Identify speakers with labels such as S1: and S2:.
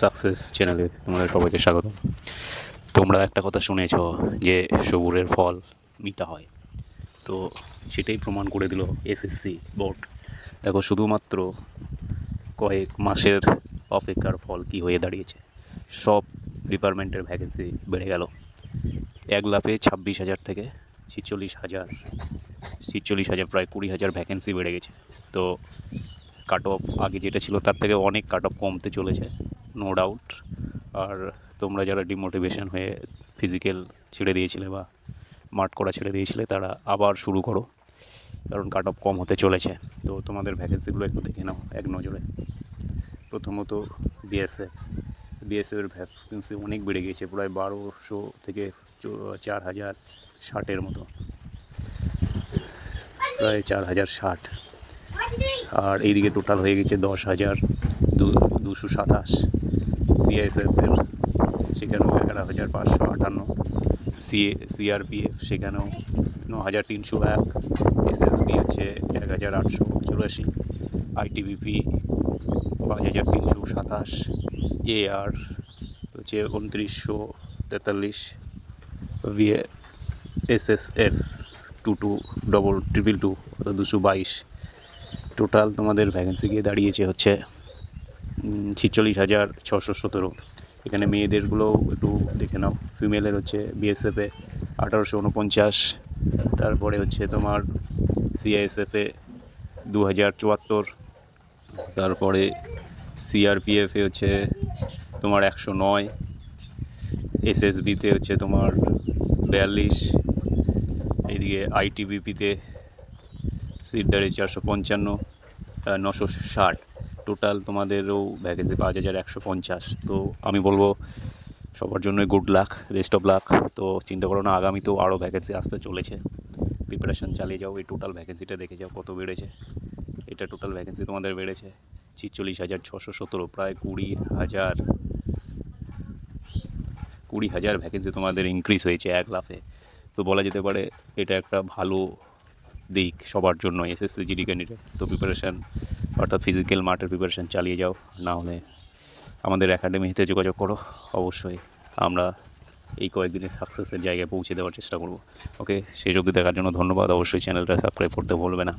S1: Success চ্যানেলে তোমাদের সবাইকে স্বাগত। তোমরা একটা কথা শুনেছো যে সবুরের ফল মিঠা হয়, তো সেটাই প্রমাণ করে দিল এসএসসি বোর্ড। দেখো, শুধুমাত্র কয়েক মাসের অপেক্ষার ফল কি হয়ে দাঁড়িয়েছে। সব ডিপার্টমেন্টের ভ্যাকেন্সি বেড়ে গেল এক লাফে 26,000 থেকে 46,000 প্রায় 20,000 ভ্যাকেন্সি বেড়ে গেছে। তো কাট অফ আগে যেটা ছিল তার থেকে অনেক কাট অফ কমতে চলেছে, নো ডাউট। আর তোমরা যারা ডিমোটিভেশন হয়ে ফিজিক্যাল ছেড়ে দিয়েছিলে বা মাঠ করা ছেড়ে দিয়েছিলে, তারা আবার শুরু করো, কারণ কাট অফ কম হতে চলেছে। তো তোমাদের ভ্যাকেন্সিগুলো একটু দেখে নাও এক নজরে। প্রথমত বিএসএফের ভ্যাকেন্সি অনেক বেড়ে গিয়েছে, প্রায় 1200 থেকে 4,060-এর মতো, প্রায় 4,060। আর এইদিকে টোটাল হয়ে গেছে 10,227। সিআইএসএফের সেখানেও 11,558। সিআরপিএফ সেখানেও 9,301। এসএসবি হচ্ছে 1,884। আইটিবিপি 5,327। এআর হচ্ছে 2,943। এসএসএফ 2222 222। টোটাল তোমাদের ভ্যাকেন্সি গিয়ে দাঁড়িয়েছে হচ্ছে 46,617। এখানে মেয়েদেরগুলোও একটু দেখে নাও। ফিমেলের হচ্ছে বিএসএফে 1,849। তারপরে হচ্ছে তোমার সিআইএসএফে 2,074। তারপরে সিআরপিএফে হচ্ছে তোমার 109। এসএসবিতে হচ্ছে তোমার 42। এইদিকে আইটিবিপিতে সিট দাঁড়িয়ে 455, 960। টোটাল তোমাদেরও ভ্যাকেন্সি 5,150। তো আমি বলবো সবার জন্যই good luck, best of luck. তো চিন্তা করো না, আগামীতেও আরও ভ্যাকেন্সি আসতে চলেছে, প্রিপারেশান চালিয়ে যাও। এই টোটাল ভ্যাকেন্সিটা দেখে যাও কত বেড়েছে। এটা টোটাল ভ্যাকেন্সি তোমাদের বেড়েছে 46,617, প্রায় 20,000 ভ্যাকেন্সি তোমাদের ইনক্রিজ হয়েছে এক লাফে। তো বলা যেতে পারে এটা একটা ভালো দিক সবার জন্য, এসএসসি জিডি ক্যান্ডিডেট। তো প্রিপারেশান অর্থাৎ ফিজিক্যাল মাঠের প্রিপারেশান চালিয়ে যাও, না হলে আমাদের একাডেমিতে যোগাযোগ করো। অবশ্যই আমরা এই কয়েকদিনে সাকসেসের জায়গায় পৌঁছে দেওয়ার চেষ্টা করব। ওকে, সেই যোগ্য দেখার জন্য ধন্যবাদ। অবশ্যই চ্যানেলটা সাবস্ক্রাইব করতে ভুলবে না।